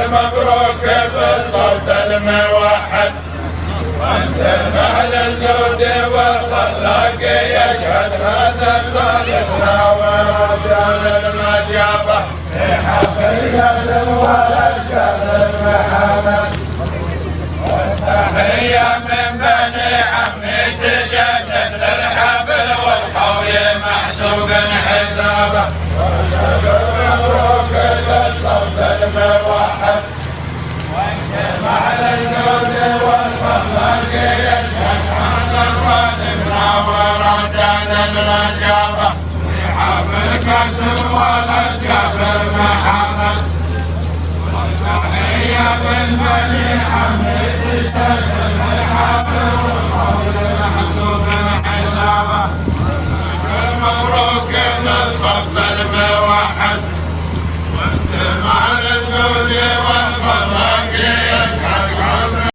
المبروك بالصوت الموحد، واستمع للجود والخلاق يشهد هذا صالحنا ورجال المجابة في حفلة ولد محمد. والتحية من بني عمي تجدد للحفل والحوي محسوب حسابه، مبروك بالصوت الموحد، واجتمع للجود والخلاق يشهد هذا صالحنا ورجال المجابة في حفل كسر ولد جابر محمد. والتحية من بني عمي تجدد للحفل والحوي محسوب حسابه، مبروك بالصوت